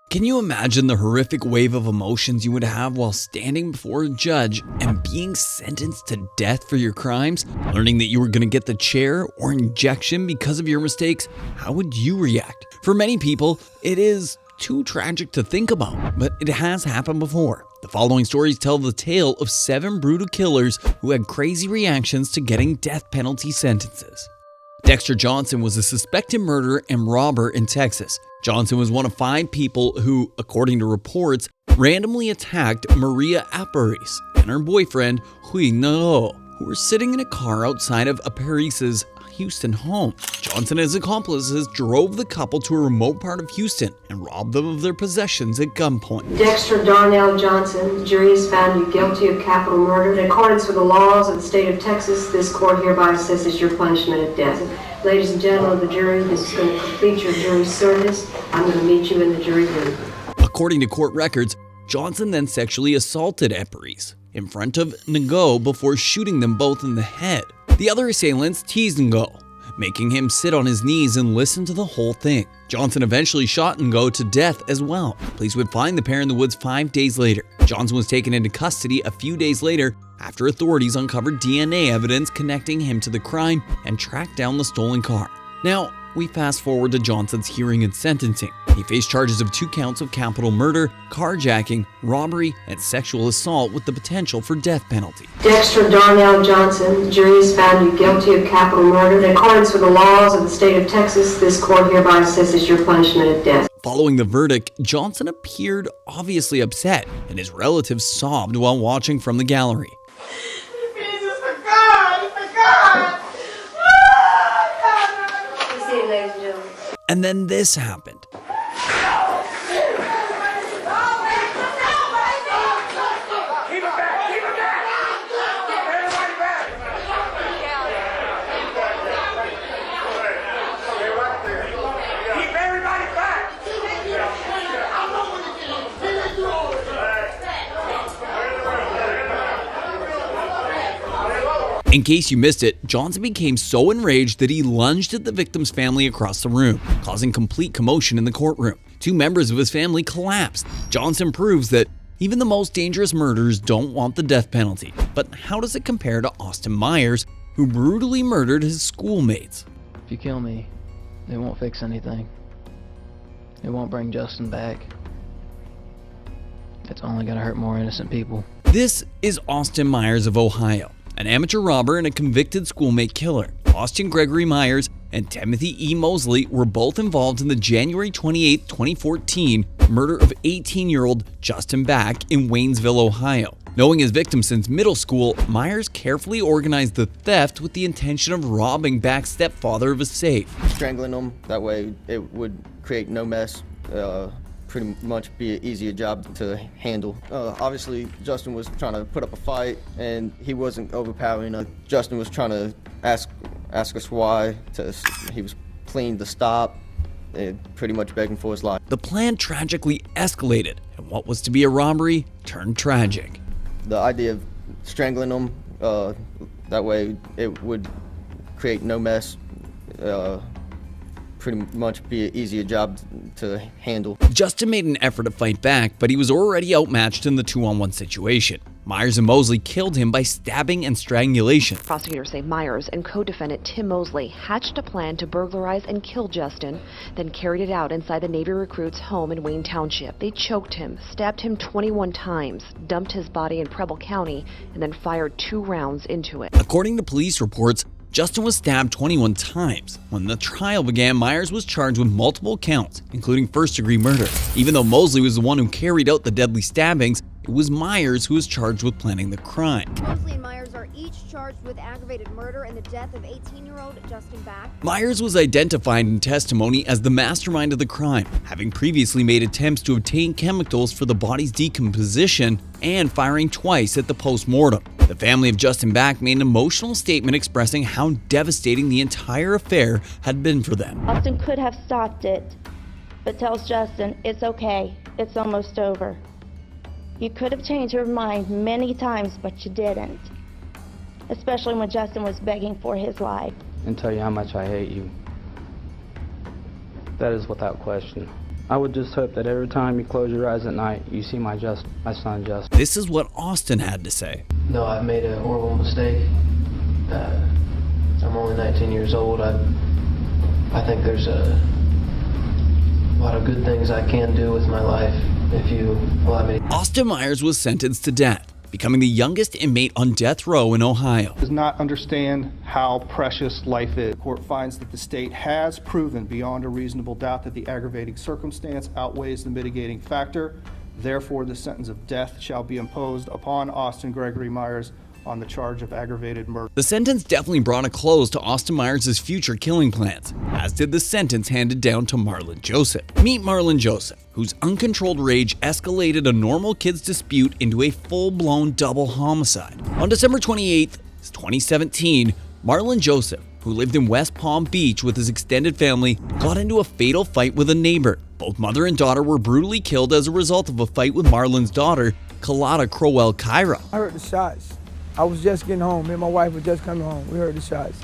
Can you imagine the horrific wave of emotions you would have while standing before a judge and being sentenced to death for your crimes? Learning that you were going to get the chair or injection because of your mistakes? How would you react? For many people, it is too tragic to think about, but it has happened before. The following stories tell the tale of 7 brutal killers who had crazy reactions to getting death penalty sentences. Dexter Johnson was a suspected murderer and robber in Texas. Johnson was one of 5 people who, according to reports, randomly attacked Maria Apariz and her boyfriend, Huy Ngo, who were sitting in a car outside of Apariz's Houston home. Johnson and his accomplices drove the couple to a remote part of Houston and robbed them of their possessions at gunpoint. Dexter Johnson, the jury has found you guilty of capital murder. In accordance with the laws of the state of Texas, this court hereby assesses your punishment of death. Ladies and gentlemen of the jury, this is going to complete your jury service. I'm going to meet you in the jury room. According to court records, Johnson then sexually assaulted Apariz in front of Ngo before shooting them both in the head. The other assailants teased Ngo, making him sit on his knees and listen to the whole thing. Johnson eventually shot Ngo to death as well. Police would find the pair in the woods 5 days later. Johnson was taken into custody a few days later after authorities uncovered DNA evidence connecting him to the crime and tracked down the stolen car. Now, we fast forward to Johnson's hearing and sentencing. He faced charges of 2 counts of capital murder, carjacking, robbery, and sexual assault with the potential for death penalty. Dexter Johnson, the jury has found you guilty of capital murder. In accordance with the laws of the state of Texas, this court hereby assesses your punishment of death. Following the verdict, Johnson appeared obviously upset, and his relatives sobbed while watching from the gallery. And then this happened. In case you missed it, Johnson became so enraged that he lunged at the victim's family across the room, causing complete commotion in the courtroom. 2 members of his family collapsed. Johnson proves that even the most dangerous murderers don't want the death penalty. But how does it compare to Austin Myers, who brutally murdered his schoolmates? If you kill me, it won't fix anything. It won't bring Justin back. It's only gonna hurt more innocent people. This is Austin Myers of Ohio, an amateur robber and a convicted schoolmate killer. Austin Gregory Myers and Timothy E. Mosley were both involved in the January 28, 2014 murder of 18-year-old Justin Back in Waynesville, Ohio. Knowing his victim since middle school, Myers carefully organized the theft with the intention of robbing Back's stepfather of a safe. Strangling him, that way it would create no mess. Pretty much be an easier job to handle. Obviously, Justin was trying to put up a fight, and he wasn't overpowering. Justin was trying to ask us why. He was pleading to stop, and pretty much begging for his life. The plan tragically escalated, and what was to be a robbery turned tragic. The idea of strangling him, that way it would create no mess. Pretty much be an easier job to handle. Justin made an effort to fight back, but he was already outmatched in the 2-on-1 situation. Myers and Mosley killed him by stabbing and strangulation. Prosecutors say Myers and co-defendant Tim Mosley hatched a plan to burglarize and kill Justin, then carried it out inside the Navy recruit's home in Wayne Township. They choked him, stabbed him 21 times, dumped his body in Preble County, and then fired 2 rounds into it. According to police reports, Justin was stabbed 21 times. When the trial began, Myers was charged with multiple counts, including first-degree murder. Even though Mosley was the one who carried out the deadly stabbings, it was Myers who was charged with planning the crime. Mosley and Myers are each charged with aggravated murder and the death of 18-year-old Justin Back. Myers was identified in testimony as the mastermind of the crime, having previously made attempts to obtain chemicals for the body's decomposition and firing twice at the post-mortem. The family of Justin Back made an emotional statement expressing how devastating the entire affair had been for them. Austin could have stopped it, but tells Justin, it's okay, it's almost over. You could have changed your mind many times, but you didn't. Especially when Justin was begging for his life. And tell you how much I hate you. That is without question. I would just hope that every time you close your eyes at night, you see my son Justin. This is what Austin had to say. No, I've made a horrible mistake. I'm only 19 years old. I think there's a lot of good things I can do with my life if you allow me. Austin Myers was sentenced to death, becoming the youngest inmate on death row in Ohio. Does not understand how precious life is. The court finds that the state has proven beyond a reasonable doubt that the aggravating circumstance outweighs the mitigating factor. Therefore, the sentence of death shall be imposed upon Austin Gregory Myers on the charge of aggravated murder. The sentence definitely brought a close to Austin Myers' future killing plans, as did the sentence handed down to Marlin Joseph. Meet Marlin Joseph, whose uncontrolled rage escalated a normal kid's dispute into a full-blown double homicide. On December 28, 2017, Marlin Joseph, who lived in West Palm Beach with his extended family, got into a fatal fight with a neighbor. Both mother and daughter were brutally killed as a result of a fight with Marlin's daughter, Kalata Crowell Kyra. I heard the shots. I was just getting home. Me and my wife were just coming home. We heard the shots.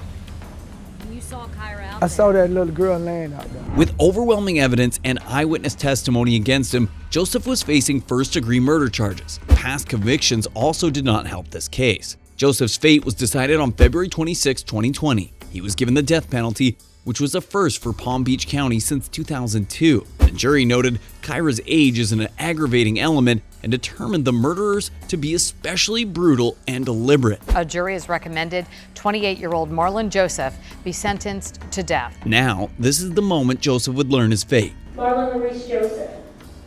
You saw Kyra out I saw that little girl laying out there. With overwhelming evidence and eyewitness testimony against him, Joseph was facing first-degree murder charges. Past convictions also did not help this case. Joseph's fate was decided on February 26, 2020. He was given the death penalty, which was a first for Palm Beach County since 2002. The jury noted Kyra's age is an aggravating element and determined the murderers to be especially brutal and deliberate. A jury has recommended 28-year-old Marlin Joseph be sentenced to death. Now, this is the moment Joseph would learn his fate. Marlin Joseph,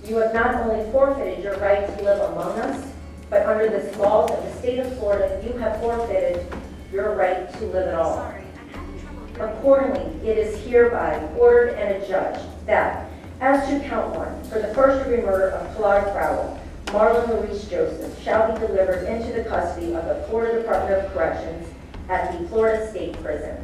you have not only forfeited your right to live among us, but under the laws of the state of Florida, you have forfeited your right to live at all. Accordingly, it is hereby ordered and adjudged that, as to count 1, for the first-degree murder of Kalata Crowell, Marlin Joseph shall be delivered into the custody of the Florida Department of Corrections at the Florida State Prison.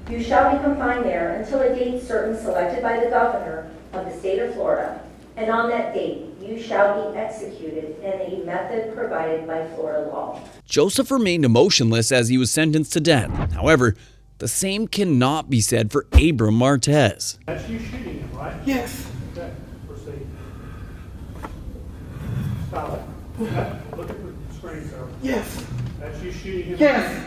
You shall be confined there until a date certain selected by the governor of the state of Florida, and on that date you shall be executed in a method provided by Florida law. Joseph remained emotionless as he was sentenced to death. However, the same cannot be said for Abram Martez. That's you shooting him, right? Yes. Okay, proceed. Stop it. Look at the screen, sir. Yes. That's you shooting him? Yes.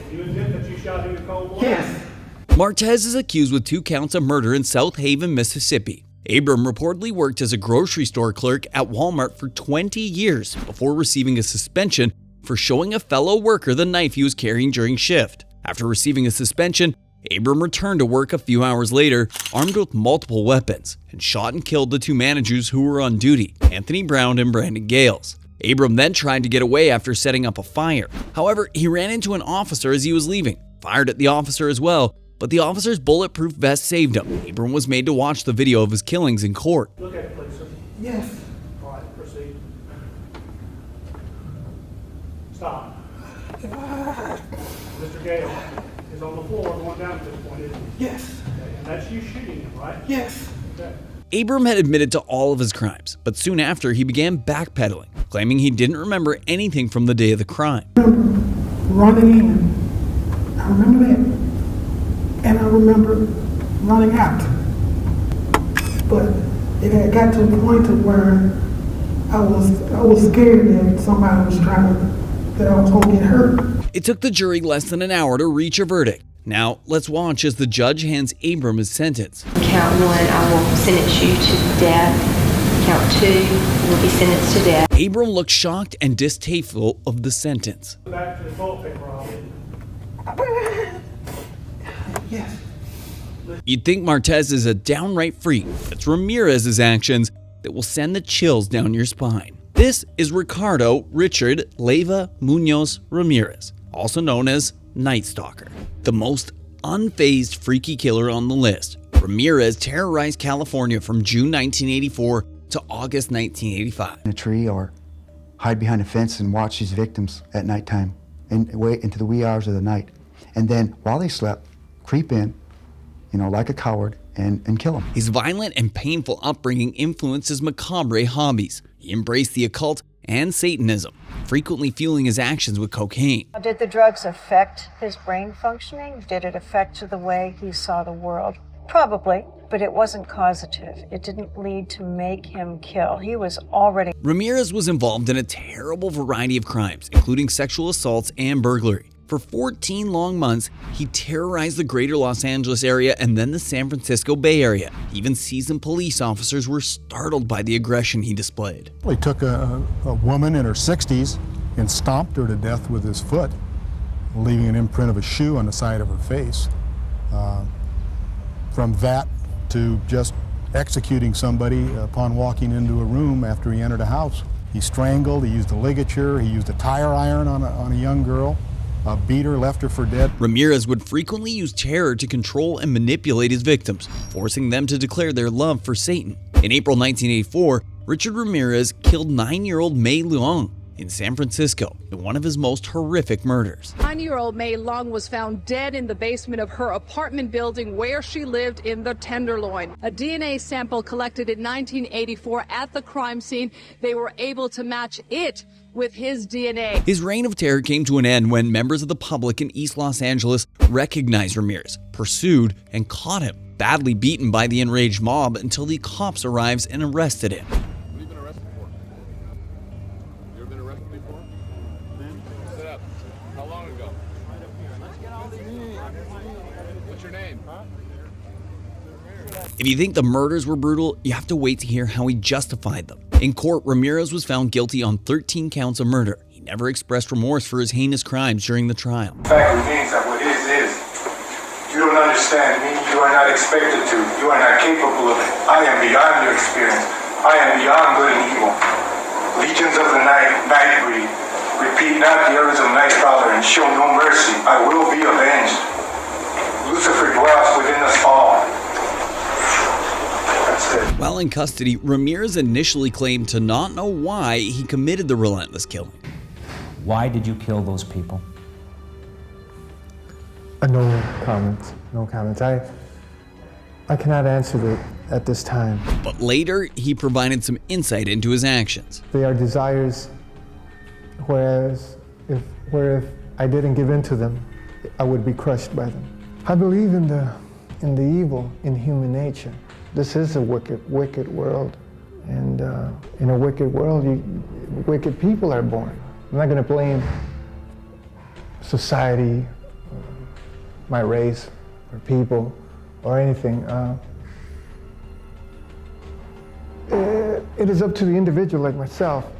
And you admit that you shot him in cold blood? Yes. Martez is accused with 2 counts of murder in South Haven, Mississippi. Abram reportedly worked as a grocery store clerk at Walmart for 20 years before receiving a suspension for showing a fellow worker the knife he was carrying during shift. After receiving a suspension, Abram returned to work a few hours later, armed with multiple weapons, and shot and killed the 2 managers who were on duty, Anthony Brown and Brandon Gales. Abram then tried to get away after setting up a fire. However, he ran into an officer as he was leaving, fired at the officer as well, but the officer's bulletproof vest saved him. Abram was made to watch the video of his killings in court. Look at it, please, sir. Yes. All right, proceed. Stop. Mr. Gale is on the floor going down at this point, isn't he? Yes. Okay, and that's you shooting him, right? Yes. Okay. Abram had admitted to all of his crimes, but soon after he began backpedaling, claiming he didn't remember anything from the day of the crime. I remember running in. I remember that. And I remember running out. But it had got to a point to where I was scared that somebody was that I was going to get hurt. It took the jury less than an hour to reach a verdict. Now, let's watch as the judge hands Abram his sentence. Count 1, I will sentence you to death. Count 2, you will be sentenced to death. Abram looked shocked and distasteful of the sentence. Back to the toilet paper, Yes. You'd think Martez is a downright freak. It's Ramirez's actions that will send the chills down your spine. This is Ricardo Richard Leyva Munoz Ramirez, also known as Night Stalker, the most unfazed freaky killer on the list. Ramirez terrorized California from June 1984 to August 1985. In a tree or hide behind a fence and watch his victims at nighttime and wait into the wee hours of the night. And then while they slept, creep in, like a coward, and kill him. His violent and painful upbringing influenced his macabre hobbies. He embraced the occult and Satanism, frequently fueling his actions with cocaine. Did the drugs affect his brain functioning? Did it affect the way he saw the world? Probably, but it wasn't causative. It didn't lead to make him kill. He was already... Ramirez was involved in a terrible variety of crimes, including sexual assaults and burglary. For 14 long months, he terrorized the greater Los Angeles area and then the San Francisco Bay Area. Even seasoned police officers were startled by the aggression he displayed. He took a woman in her 60s and stomped her to death with his foot, leaving an imprint of a shoe on the side of her face. From that to just executing somebody upon walking into a room after he entered a house. He strangled, he used a ligature, he used a tire iron on a young girl. Beat her, left her for dead. Ramirez would frequently use terror to control and manipulate his victims, forcing them to declare their love for Satan. In April 1984, Richard Ramirez killed 9-year-old May Luong in San Francisco in one of his most horrific murders. 9-year-old May Luong was found dead in the basement of her apartment building where she lived in the Tenderloin. A DNA sample collected in 1984 at the crime scene, they were able to match it with his DNA. His reign of terror came to an end when members of the public in East Los Angeles recognized Ramirez, pursued, and caught him, badly beaten by the enraged mob until the cops arrived and arrested him. What have you been arrested for? You ever been arrested before? Sit up. How long ago? What's your name? If you think the murders were brutal, you have to wait to hear how he justified them. In court, Ramirez was found guilty on 13 counts of murder. He never expressed remorse for his heinous crimes during the trial. The fact remains that what is. You don't understand me. You are not expected to. You are not capable of it. I am beyond your experience. I am beyond good and evil. Legions of the night breed. Repeat not the errors of Nightcrawler and show no mercy. I will be avenged. Lucifer dwells within us all. While in custody, Ramirez initially claimed to not know why he committed the relentless killing. Why did you kill those people? No comments. I cannot answer that at this time. But later, he provided some insight into his actions. They are desires, whereas if I didn't give in to them, I would be crushed by them. I believe in the evil in human nature. This is a wicked world, and in a wicked world, wicked people are born. I'm not going to blame society, my race, or people, or anything. It is up to the individual like myself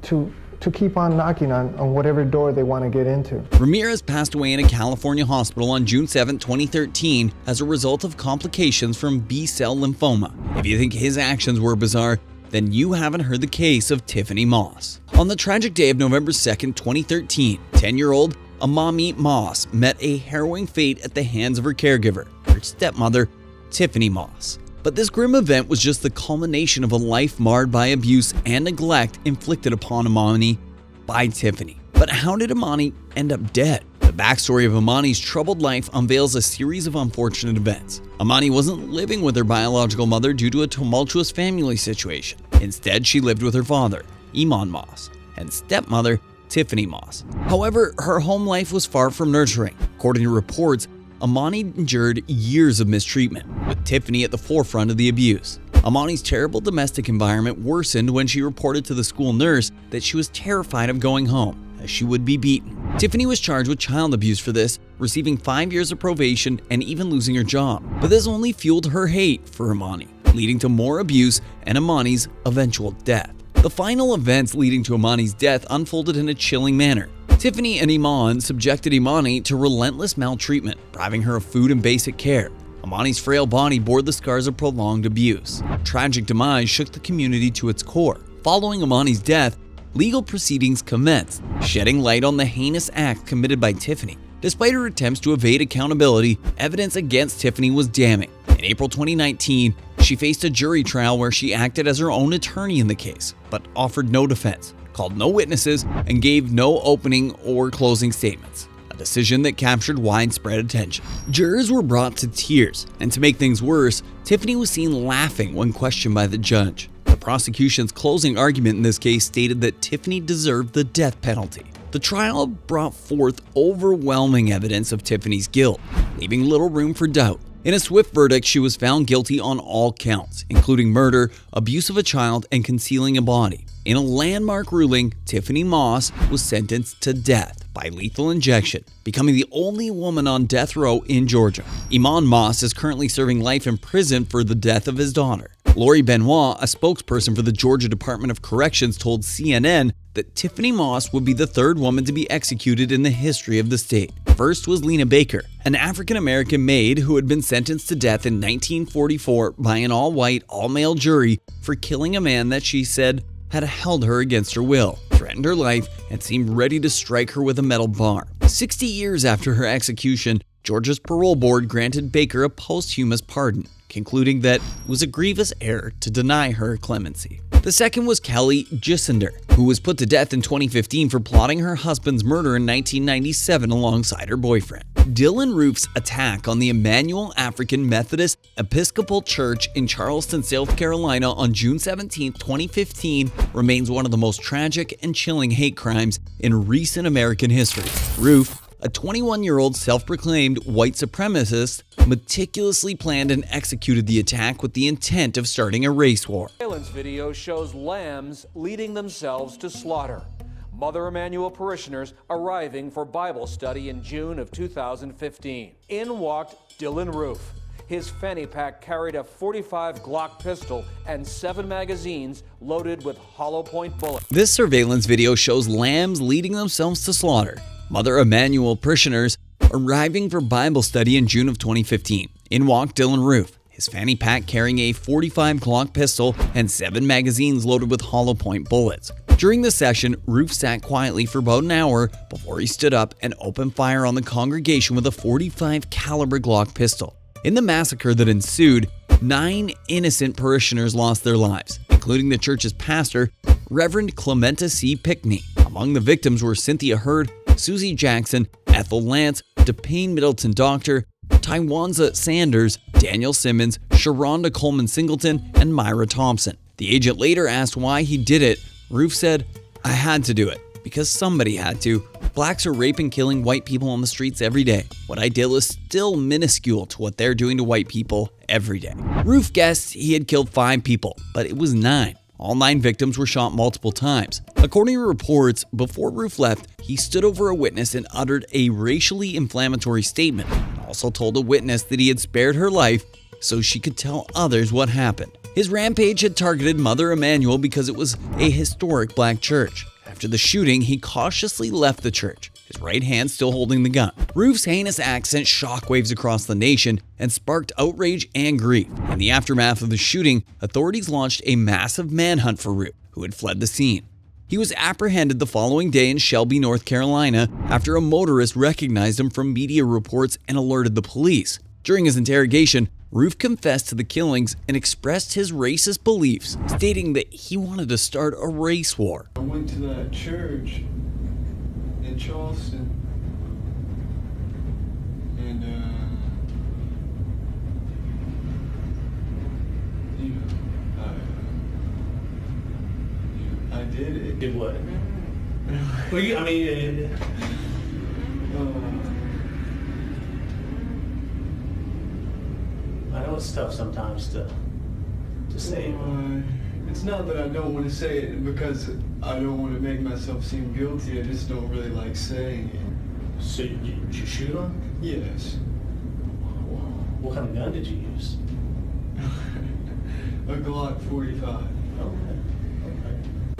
to keep on knocking on whatever door they want to get into. Ramirez passed away in a California hospital on June 7, 2013 as a result of complications from B-cell lymphoma. If you think his actions were bizarre, then you haven't heard the case of Tiffany Moss. On the tragic day of November 2, 2013, 10-year-old Abram Moss met a harrowing fate at the hands of her caregiver, her stepmother, Tiffany Moss. But this grim event was just the culmination of a life marred by abuse and neglect inflicted upon Amani by Tiffany. But how did Amani end up dead? The backstory of Amani's troubled life unveils a series of unfortunate events. Amani wasn't living with her biological mother due to a tumultuous family situation. Instead, she lived with her father, Abram Moss, and stepmother, Tiffany Moss. However, her home life was far from nurturing. According to reports, Amani endured years of mistreatment, with Tiffany at the forefront of the abuse. Amani's terrible domestic environment worsened when she reported to the school nurse that she was terrified of going home, as she would be beaten. Tiffany was charged with child abuse for this, receiving 5 years of probation and even losing her job. But this only fueled her hate for Amani, leading to more abuse and Amani's eventual death. The final events leading to Amani's death unfolded in a chilling manner. Tiffany and Iman subjected Amani to relentless maltreatment, depriving her of food and basic care. Amani's frail body bore the scars of prolonged abuse. Her tragic demise shook the community to its core. Following Amani's death, legal proceedings commenced, shedding light on the heinous act committed by Tiffany. Despite her attempts to evade accountability, evidence against Tiffany was damning. In April 2019, she faced a jury trial where she acted as her own attorney in the case, but offered no defense, called no witnesses, and gave no opening or closing statements, a decision that captured widespread attention. Jurors were brought to tears, and to make things worse, Tiffany was seen laughing when questioned by the judge. The prosecution's closing argument in this case stated that Tiffany deserved the death penalty. The trial brought forth overwhelming evidence of Tiffany's guilt, leaving little room for doubt. In a swift verdict, she was found guilty on all counts, including murder, abuse of a child, and concealing a body. In a landmark ruling, Tiffany Moss was sentenced to death by lethal injection, becoming the only woman on death row in Georgia. Abram Moss is currently serving life in prison for the death of his daughter. Lori Benoit, a spokesperson for the Georgia Department of Corrections, told CNN that Tiffany Moss would be the third woman to be executed in the history of the state. First was Lena Baker, an African-American maid who had been sentenced to death in 1944 by an all-white, all-male jury for killing a man that she said had held her against her will, threatened her life, and seemed ready to strike her with a metal bar. 60 years after her execution, Georgia's parole board granted Baker a posthumous pardon, concluding that it was a grievous error to deny her clemency. The second was Kelly Gissender, who was put to death in 2015 for plotting her husband's murder in 1997 alongside her boyfriend. Dylann Roof's attack on the Emmanuel African Methodist Episcopal Church in Charleston, South Carolina on June 17, 2015 remains one of the most tragic and chilling hate crimes in recent American history. Roof, a 21-year-old self-proclaimed white supremacist, meticulously planned and executed the attack with the intent of starting a race war. Surveillance video shows lambs leading themselves to slaughter. Mother Emanuel parishioners arriving for Bible study in June of 2015. In walked Dylann Roof. His fanny pack carried a .45 Glock pistol and 7 magazines loaded with hollow point bullets. This surveillance video shows lambs leading themselves to slaughter. Mother Emanuel parishioners arriving for Bible study in June of 2015. In walked Dylann Roof, his fanny pack carrying a .45 Glock pistol and 7 magazines loaded with hollow point bullets. During the session, Roof sat quietly for about an hour before he stood up and opened fire on the congregation with a .45 caliber Glock pistol. In the massacre that ensued, 9 innocent parishioners lost their lives, including the church's pastor, Reverend Clementa C. Pickney. Among the victims were Cynthia Hurd, Susie Jackson, Ethel Lance, DePayne Middleton Doctor, Tywanza Sanders, Daniel Simmons, Sharonda Coleman Singleton, and Myra Thompson. The agent later asked why he did it. Roof said, "I had to do it, because somebody had to. Blacks are raping and killing white people on the streets every day. What I did was still minuscule to what they're doing to white people every day." Roof guessed he had killed 5 people, but it was 9. All 9 victims were shot multiple times. According to reports, before Roof left, he stood over a witness and uttered a racially inflammatory statement, and also told a witness that he had spared her life so she could tell others what happened. His rampage had targeted Mother Emanuel because it was a historic black church. After the shooting, he cautiously left the church, his right hand still holding the gun. Roof's heinous act sent shockwaves across the nation and sparked outrage and grief. In the aftermath of the shooting, authorities launched a massive manhunt for Roof, who had fled the scene. He was apprehended the following day in Shelby, North Carolina, after a motorist recognized him from media reports and alerted the police. During his interrogation, Roof confessed to the killings and expressed his racist beliefs, stating that he wanted to start a race war. I went to that church in Charleston, and I did it. Did what? Well, I mean, I know it's tough sometimes to say. It's not that I don't want to say it because I don't want to make myself seem guilty. I just don't really like saying it. So did you shoot him? Yes. What kind of gun did you use? A Glock 45.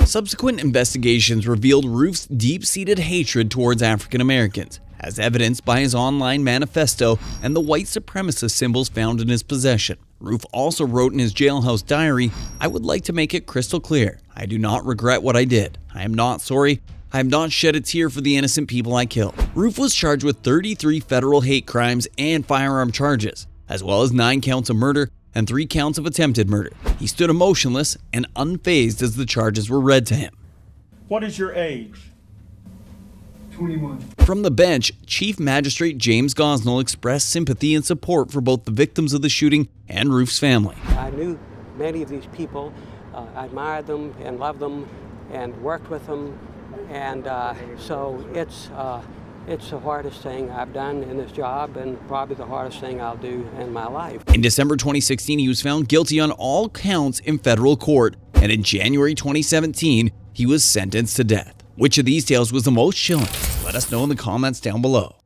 Subsequent investigations revealed Roof's deep-seated hatred towards African Americans, as evidenced by his online manifesto and the white supremacist symbols found in his possession. Roof also wrote in his jailhouse diary, "I would like to make it crystal clear. I do not regret what I did. I am not sorry. I have not shed a tear for the innocent people I killed." Roof was charged with 33 federal hate crimes and firearm charges, as well as 9 counts of murder and 3 counts of attempted murder. He stood emotionless and unfazed as the charges were read to him. What is your age? 21. From the bench, Chief Magistrate James Gosnell expressed sympathy and support for both the victims of the shooting and Roof's family. I knew many of these people, I admired them and loved them and worked with them, and so it's It's the hardest thing I've done in this job and probably the hardest thing I'll do in my life. In December 2016, he was found guilty on all counts in federal court, and in January 2017, he was sentenced to death. Which of these tales was the most chilling? Let us know in the comments down below.